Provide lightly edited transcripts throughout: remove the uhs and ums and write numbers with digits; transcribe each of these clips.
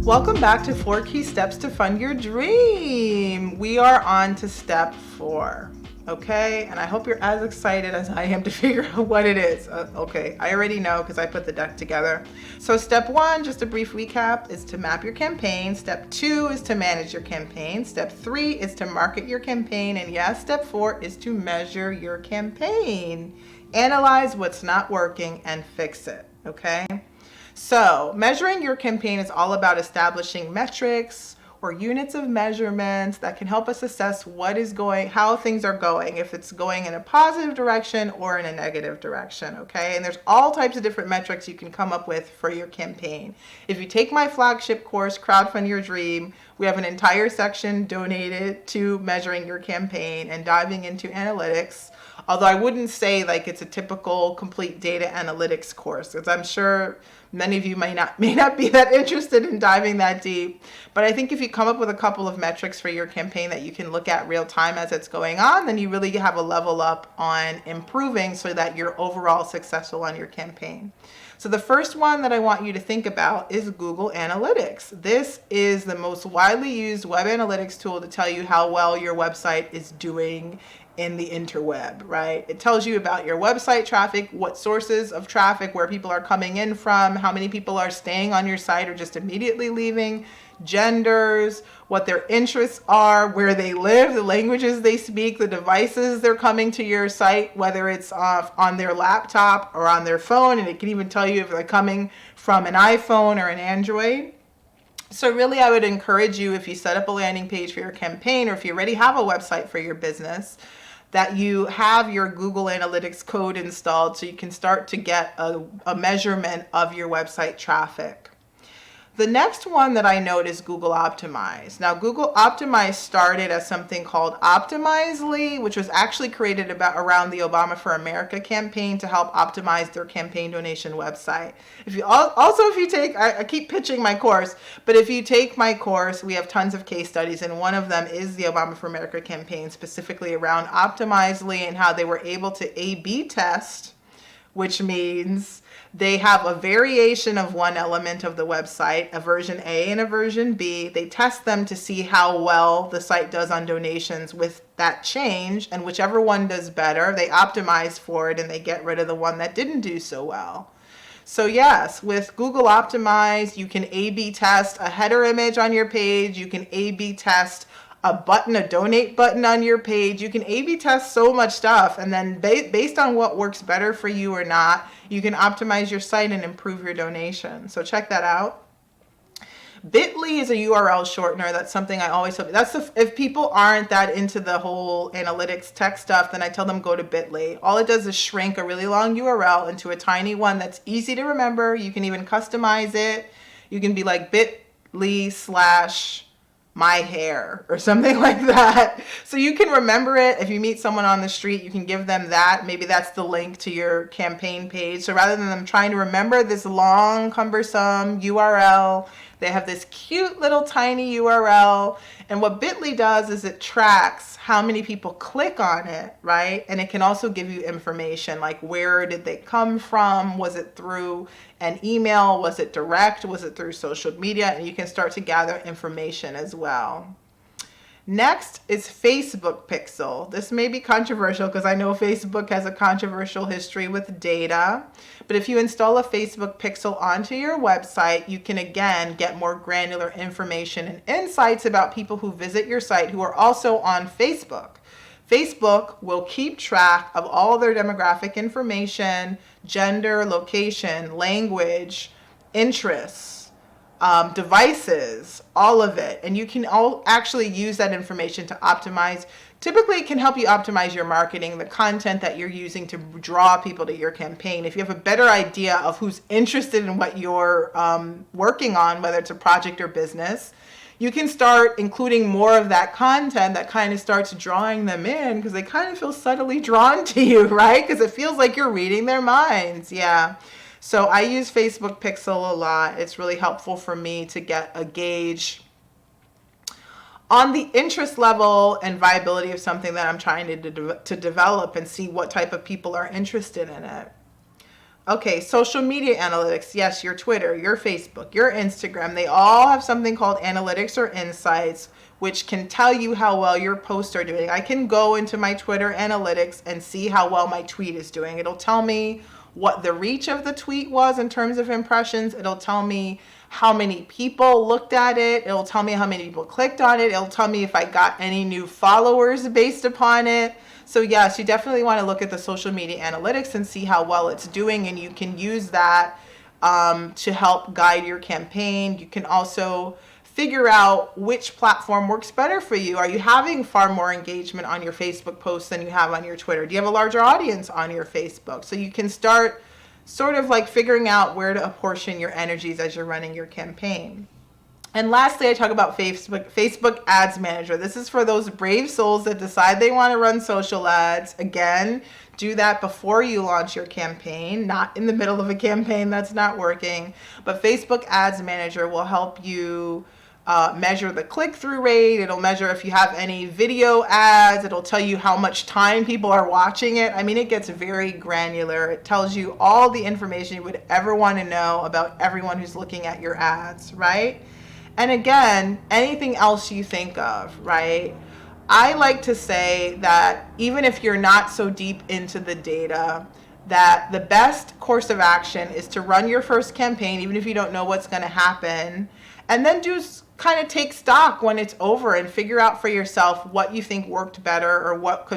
Welcome back to 4 Key Steps to Fund Your Dream. We are on to step 4, okay? And I hope you're as excited as I am to figure out what it is. Okay, I already know because I put the deck together. So step 1, just a brief recap, is to map your campaign. Step 2 is to manage your campaign. Step 3 is to market your campaign. And yes, step 4 is to measure your campaign. Analyze what's not working and fix it, okay? So measuring your campaign is all about establishing metrics or units of measurements that can help us assess how things are going, if it's going in a positive direction or in a negative direction, okay? And there's all types of different metrics you can come up with for your campaign. If you take my flagship course, Crowdfund Your Dream, we have an entire section donated to measuring your campaign and diving into analytics. Although I wouldn't say like it's a typical complete data analytics course, because I'm sure many of you may not be that interested in diving that deep. But I think if you come up with a couple of metrics for your campaign that you can look at real time as it's going on, then you really have a level up on improving so that you're overall successful on your campaign. So the first one that I want you to think about is Google Analytics. This is the most widely used web analytics tool to tell you how well your website is doing in the interweb, right? It tells you about your website traffic, what sources of traffic, where people are coming in from, how many people are staying on your site or just immediately leaving, genders, what their interests are, where they live, the languages they speak, the devices they're coming to your site, whether it's on their laptop or on their phone, and it can even tell you if they're coming from an iPhone or an Android. So really, I would encourage you, if you set up a landing page for your campaign, or if you already have a website for your business, that you have your Google Analytics code installed so you can start to get a measurement of your website traffic. The next one that I note is Google Optimize. Now, Google Optimize started as something called Optimizely, which was actually created around the Obama for America campaign to help optimize their campaign donation website. If you take, I keep pitching my course, but if you take my course, we have tons of case studies, and one of them is the Obama for America campaign, specifically around Optimizely and how they were able to A/B test, which means they have a variation of one element of the website, a version A and a version B. They test them to see how well the site does on donations with that change, and whichever one does better, they optimize for it and they get rid of the one that didn't do so well. So yes, with Google Optimize, you can A/B test a header image on your page. You can A/B test a donate button on your page. You can A/B test so much stuff, and then based on what works better for you or not, you can optimize your site and improve your donation. So check that out. Bitly is a URL shortener. That's something I always tell. If people aren't that into the whole analytics tech stuff, then I tell them go to Bitly. All it does is shrink a really long URL into a tiny one that's easy to remember. You can even customize it. You can be like bit.ly/my hair or something like that. So you can remember it. If you meet someone on the street, you can give them that. Maybe that's the link to your campaign page. So rather than them trying to remember this long, cumbersome URL, they have this cute little tiny URL. And what Bitly does is it tracks how many people click on it, right? And it can also give you information like where did they come from? Was it through an email? Was it direct? Was it through social media? And you can start to gather information as well. Next is Facebook Pixel. This may be controversial because I know Facebook has a controversial history with data. But if you install a Facebook Pixel onto your website, you can again get more granular information and insights about people who visit your site who are also on Facebook. Facebook will keep track of all their demographic information, gender, location, language, interests, devices, all of it. And you can actually use that information to optimize. Typically, it can help you optimize your marketing, the content that you're using to draw people to your campaign. If you have a better idea of who's interested in what you're working on, whether it's a project or business, you can start including more of that content that kind of starts drawing them in because they kind of feel subtly drawn to you, right? Because it feels like you're reading their minds. Yeah. So I use Facebook Pixel a lot. It's really helpful for me to get a gauge on the interest level and viability of something that I'm trying to develop and see what type of people are interested in it. Okay, social media analytics. Yes, your Twitter, your Facebook, your Instagram, they all have something called analytics or insights, which can tell you how well your posts are doing. I can go into my Twitter analytics and see how well my tweet is doing. It'll tell me what the reach of the tweet was in terms of impressions. It'll tell me how many people looked at it. It'll tell me how many people clicked on it. It'll tell me if I got any new followers based upon it. So yes, you definitely want to look at the social media analytics and see how well it's doing, and you can use that to help guide your campaign. You can also figure out which platform works better for you. Are you having far more engagement on your Facebook posts than you have on your Twitter? Do you have a larger audience on your Facebook? So you can start sort of like figuring out where to apportion your energies as you're running your campaign. And lastly, I talk about Facebook Ads Manager. This is for those brave souls that decide they want to run social ads. Again, do that before you launch your campaign, not in the middle of a campaign that's not working. But Facebook Ads Manager will help you measure the click-through rate. It'll measure if you have any video ads. It'll tell you how much time people are watching it. I mean, it gets very granular. It tells you all the information you would ever want to know about everyone who's looking at your ads, right? And again, anything else you think of, right? I like to say that even if you're not so deep into the data, that the best course of action is to run your first campaign, even if you don't know what's going to happen, and then kind of take stock when it's over and figure out for yourself what you think worked better, or what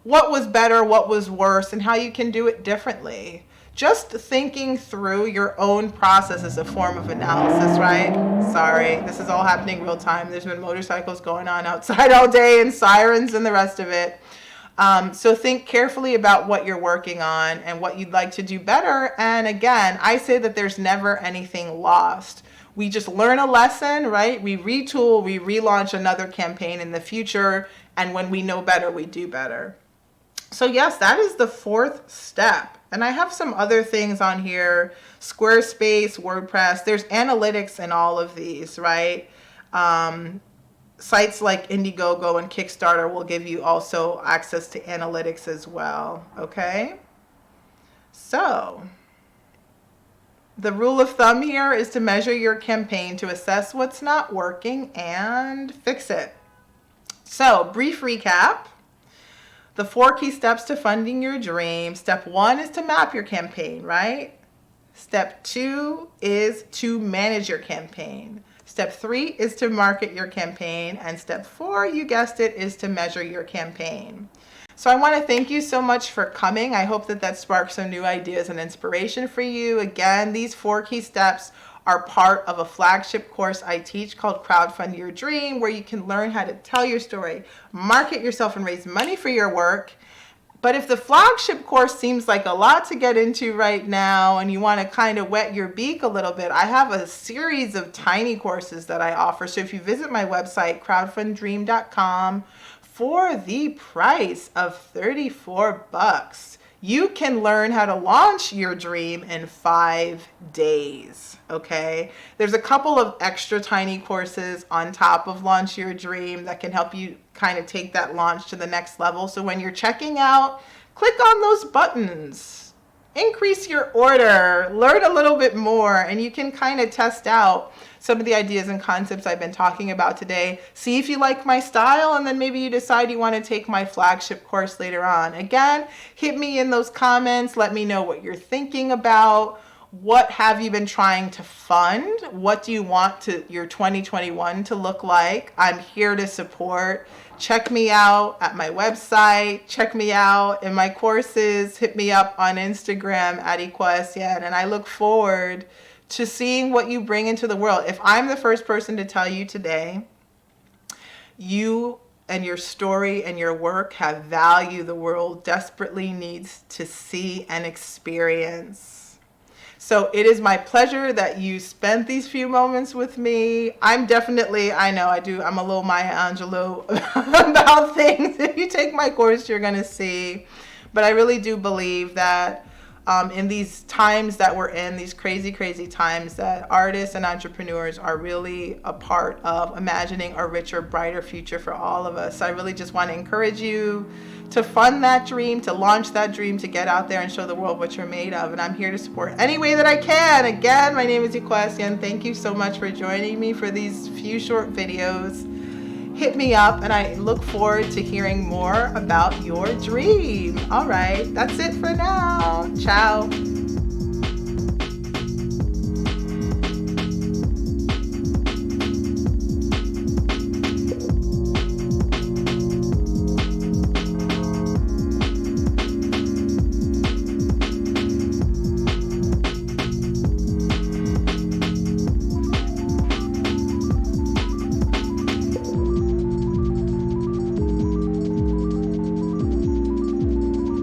what was better, what was worse, and how you can do it differently. Just thinking through your own process is a form of analysis, right? Sorry, this is all happening real time. There's been motorcycles going on outside all day and sirens and the rest of it. So think carefully about what you're working on and what you'd like to do better. And again, I say that there's never anything lost. We just learn a lesson, right? We retool, we relaunch another campaign in the future. And when we know better, we do better. So yes, that is the fourth step. And I have some other things on here: Squarespace, WordPress. There's analytics in all of these, right? Sites like Indiegogo and Kickstarter will give you also access to analytics as well, okay? So the rule of thumb here is to measure your campaign to assess what's not working and fix it. So brief recap. The 4 key steps to funding your dream. Step 1 is to map your campaign, right? Step 2 is to manage your campaign. Step 3 is to market your campaign. And step 4, you guessed it, is to measure your campaign. So I want to thank you so much for coming. I hope that sparked some new ideas and inspiration for you. Again, these 4 key steps are part of a flagship course I teach called Crowdfund Your Dream, where you can learn how to tell your story, market yourself, and raise money for your work. But if the flagship course seems like a lot to get into right now and you want to kind of wet your beak a little bit, I have a series of tiny courses that I offer. So if you visit my website, crowdfunddream.com, for the price of $34, you can learn how to launch your dream in 5 days, okay? There's a couple of extra tiny courses on top of Launch Your Dream that can help you kind of take that launch to the next level. So when you're checking out, click on those buttons, increase your order, learn a little bit more, and you can kind of test out some of the ideas and concepts I've been talking about today. See if you like my style, and then maybe you decide you want to take my flagship course later on. Again, hit me in those comments. Let me know what you're thinking about. What have you been trying to fund? What do you want your 2021 to look like? I'm here to support. Check me out at my website. Check me out in my courses. Hit me up on Instagram at Equestian, and I look forward to seeing what you bring into the world. If I'm the first person to tell you today, you and your story and your work have value the world desperately needs to see and experience. So it is my pleasure that you spent these few moments with me. I'm definitely, I'm a little Maya Angelou about things. If you take my course, you're going to see. But I really do believe that in these times that we're in, these crazy, crazy times, that artists and entrepreneurs are really a part of imagining a richer, brighter future for all of us. I really just want to encourage you to fund that dream, to launch that dream, to get out there and show the world what you're made of. And I'm here to support any way that I can. Again, my name is Equestrian. Thank you so much for joining me for these few short videos. Hit me up, and I look forward to hearing more about your dream. All right, that's it for now. Ciao.